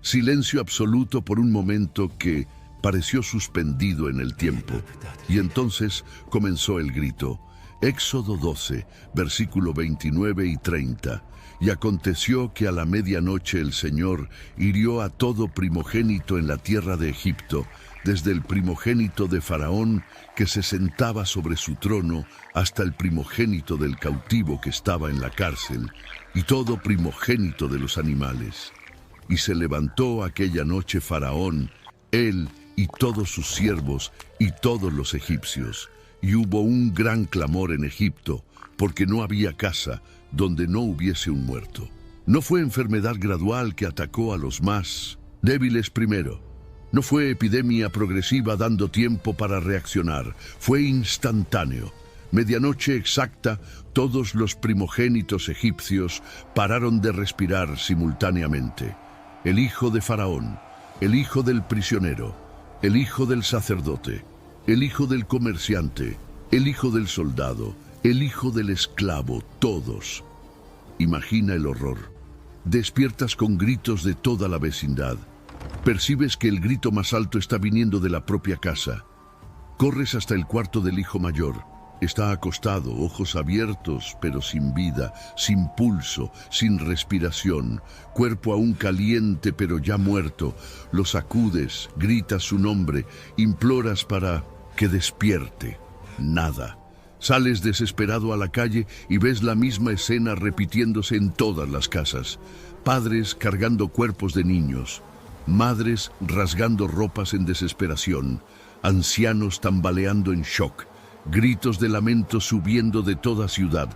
Silencio absoluto por un momento que pareció suspendido en el tiempo. Y entonces comenzó el grito. Éxodo 12, versículo 29 y 30. Y aconteció que a la medianoche el Señor hirió a todo primogénito en la tierra de Egipto, desde el primogénito de Faraón, que se sentaba sobre su trono, hasta el primogénito del cautivo que estaba en la cárcel, y todo primogénito de los animales. Y se levantó aquella noche Faraón, él y todos sus siervos y todos los egipcios. Y hubo un gran clamor en Egipto, porque no había casa donde no hubiese un muerto. No fue enfermedad gradual que atacó a los más débiles primero. No fue epidemia progresiva dando tiempo para reaccionar. Fue instantáneo. Medianoche exacta, todos los primogénitos egipcios pararon de respirar simultáneamente. El hijo de Faraón, el hijo del prisionero, el hijo del sacerdote, el hijo del comerciante, el hijo del soldado, el hijo del esclavo, todos. Imagina el horror. Despiertas con gritos de toda la vecindad. Percibes que el grito más alto está viniendo de la propia casa. Corres hasta el cuarto del hijo mayor. Está acostado, ojos abiertos, pero sin vida, sin pulso, sin respiración, cuerpo aún caliente, pero ya muerto. Lo sacudes, gritas su nombre, imploras para que despierte. Nada. Sales desesperado a la calle y ves la misma escena repitiéndose en todas las casas. Padres cargando cuerpos de niños, madres rasgando ropas en desesperación, ancianos tambaleando en shock, gritos de lamento subiendo de toda ciudad,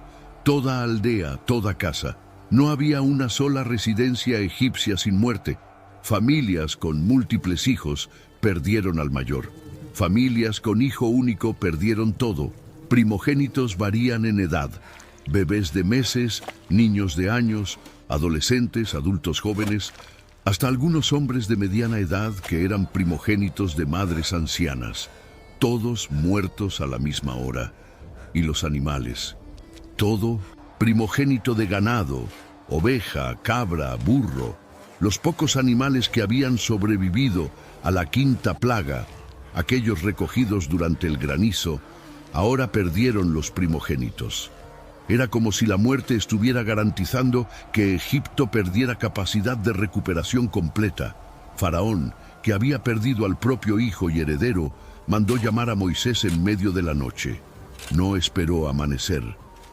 toda aldea, toda casa. No había una sola residencia egipcia sin muerte. Familias con múltiples hijos perdieron al mayor. Familias con hijo único perdieron todo. Primogénitos varían en edad. Bebés de meses, niños de años, adolescentes, adultos jóvenes, hasta algunos hombres de mediana edad que eran primogénitos de madres ancianas. Todos muertos a la misma hora. Y los animales. Todo primogénito de ganado, oveja, cabra, burro. Los pocos animales que habían sobrevivido a la 5ª plaga, aquellos recogidos durante el granizo, ahora perdieron los primogénitos. Era como si la muerte estuviera garantizando que Egipto perdiera capacidad de recuperación completa. Faraón, que había perdido al propio hijo y heredero, mandó llamar a Moisés en medio de la noche. No esperó amanecer,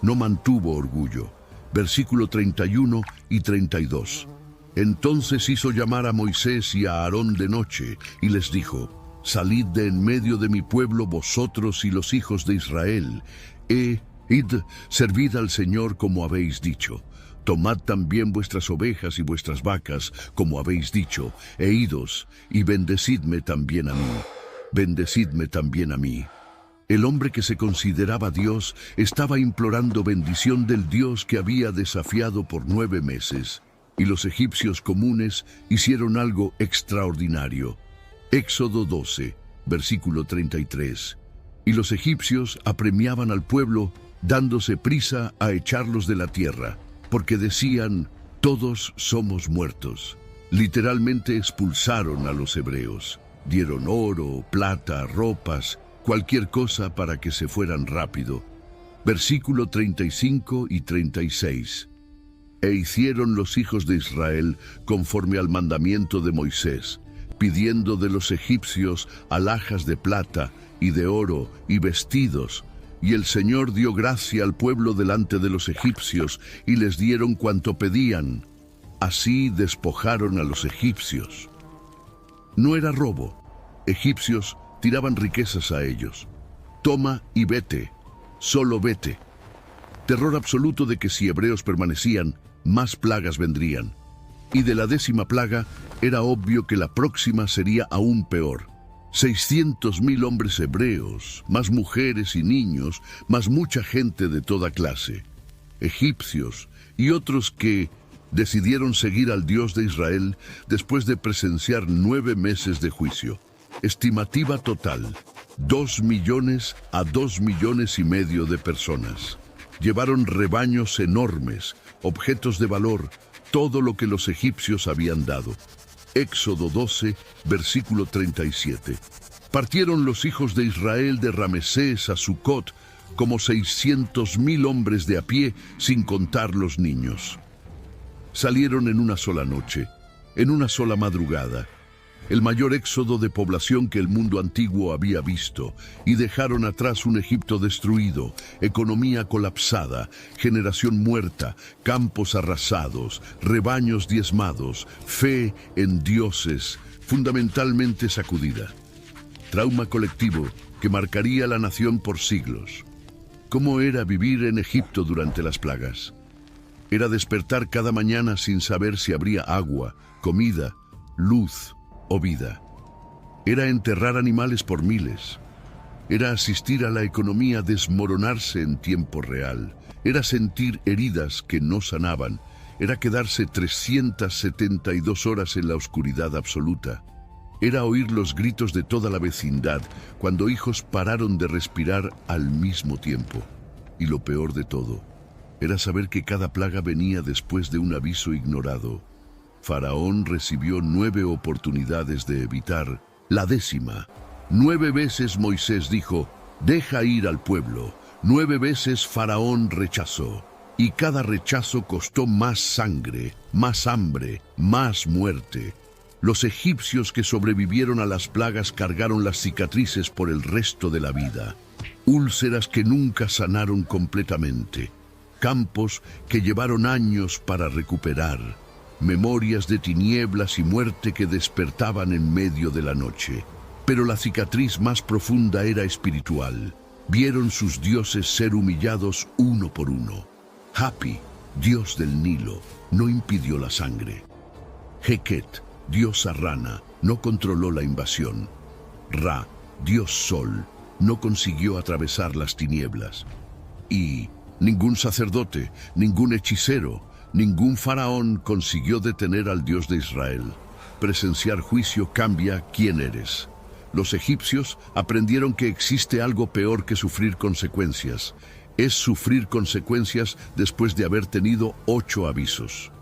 no mantuvo orgullo. Versículo 31 y 32. Entonces hizo llamar a Moisés y a Aarón de noche, y les dijo: Salid de en medio de mi pueblo vosotros y los hijos de Israel. Id, servid al Señor como habéis dicho. Tomad también vuestras ovejas y vuestras vacas, como habéis dicho, e idos, y bendecidme también a mí. Bendecidme también a mí. El hombre que se consideraba Dios estaba implorando bendición del Dios que había desafiado por 9 meses. Y los egipcios comunes hicieron algo extraordinario. Éxodo 12, versículo 33. Y los egipcios apremiaban al pueblo dándose prisa a echarlos de la tierra, porque decían, todos somos muertos. Literalmente expulsaron a los hebreos. Dieron oro, plata, ropas, cualquier cosa para que se fueran rápido. Versículo 35 y 36. E hicieron los hijos de Israel conforme al mandamiento de Moisés, pidiendo de los egipcios alhajas de plata y de oro y vestidos. Y el Señor dio gracia al pueblo delante de los egipcios, y les dieron cuanto pedían. Así despojaron a los egipcios. No era robo. Egipcios tiraban riquezas a ellos. Toma y vete, solo vete. Terror absoluto de que si hebreos permanecían, más plagas vendrían. Y de la 10ª plaga, era obvio que la próxima sería aún peor. 600.000 hombres hebreos, más mujeres y niños, más mucha gente de toda clase. Egipcios y otros que decidieron seguir al Dios de Israel después de presenciar 9 meses de juicio. Estimativa total, 2 millones a 2,5 millones de personas. Llevaron rebaños enormes, objetos de valor, todo lo que los egipcios habían dado. Éxodo 12, versículo 37. Partieron los hijos de Israel de Ramesés a Sucot como 600.000 hombres de a pie, sin contar los niños. Salieron en una sola noche, en una sola madrugada, el mayor éxodo de población que el mundo antiguo había visto, y dejaron atrás un Egipto destruido, economía colapsada, generación muerta, campos arrasados, rebaños diezmados, fe en dioses fundamentalmente sacudida. Trauma colectivo que marcaría la nación por siglos. ¿Cómo era vivir en Egipto durante las plagas? Era despertar cada mañana sin saber si habría agua, comida, luz o vida. Era enterrar animales por miles. Era asistir a la economía desmoronarse en tiempo real. Era sentir heridas que no sanaban. Era quedarse 372 horas en la oscuridad absoluta. Era oír los gritos de toda la vecindad cuando hijos pararon de respirar al mismo tiempo. Y lo peor de todo, era saber que cada plaga venía después de un aviso ignorado. Faraón recibió 9 oportunidades de evitar la 10ª. 9 veces Moisés dijo, deja ir al pueblo. 9 veces Faraón rechazó. Y cada rechazo costó más sangre, más hambre, más muerte. Los egipcios que sobrevivieron a las plagas cargaron las cicatrices por el resto de la vida. Úlceras que nunca sanaron completamente. Campos que llevaron años para recuperar. Memorias de tinieblas y muerte que despertaban en medio de la noche. Pero la cicatriz más profunda era espiritual. Vieron sus dioses ser humillados uno por uno. Hapi, dios del Nilo, no impidió la sangre. Heket, diosa rana, no controló la invasión. Ra, dios sol, no consiguió atravesar las tinieblas. Y ningún sacerdote, ningún hechicero, ningún faraón consiguió detener al Dios de Israel. Presenciar juicio cambia quién eres. Los egipcios aprendieron que existe algo peor que sufrir consecuencias. Es sufrir consecuencias después de haber tenido 8 avisos.